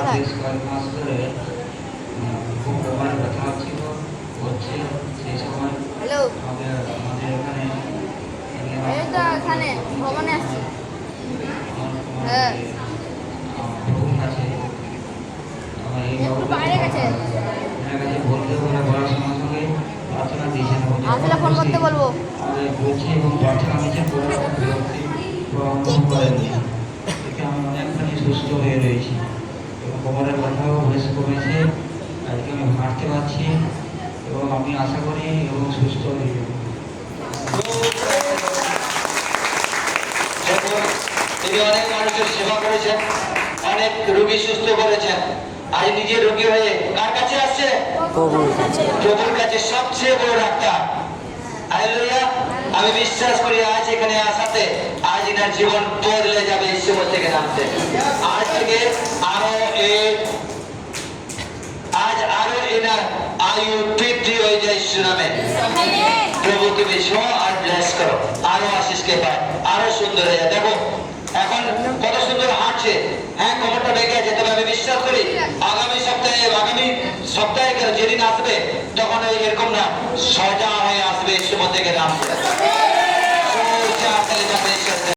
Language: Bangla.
বেশ কয়েক মাস ধরে খুব কোমরে ব্যথা হচ্ছিল হচ্ছে সেই সময় হ্যালো আমাদের আমাদের এখানে এই তো এখানে ভবনে আসছি হ্যাঁ প্রভুর কাছে আমার এই একটু বাইরে গেছে এনার কাছে বলতে ওরা বলার সঙ্গে সঙ্গে প্রার্থনা দিয়েছেন আসলে ফোন করতে বলবো আমাদের বলছি এবং প্রার্থনা দিয়েছেন বলে বিরক্তি বা অনুভব করেননি এতে আমি অনেকখানি সুস্থ হয়ে রয়েছি এবং কোমরের ব্যথাও বেশ কমেছে আজকে আমি হাঁটতে পারছি এবং আমি আশা করি এবং সুস্থ হয়ে যাব। তিনি অনেক মানুষের সেবা করেছেন, অনেক রোগী সুস্থ করেছেন। আজ নিজে রোগী হয়ে কার কাছে আসছে? প্রভুর কাছে, সবচেয়ে বড় ডাক্তার। হালেলুয়া। আমি বিশ্বাস করি আজ এখানে আসাতে আজ এনার জীবন বদলে যাবে ঈশ্বর থেকে নামতে। আজ থেকে আরো এনার আয়ু বৃদ্ধি হয়ে যায় ঈশ্বর নামে। প্রভু তুমি ছো আর ব্লেস করো, আরো আশিসকে পায়, আরো সুন্দর হয়ে যায়। দেখো এখন কত সুন্দর হাঁটছে। হ্যাঁ, কোমরটা বেঁকে আছে, তবে আমি বিশ্বাস করি আগামী সপ্তাহে যেদিন আসবে তখন এরকম না, সোজা হয়ে আসবে ঈশ্বর থেকে নামতে।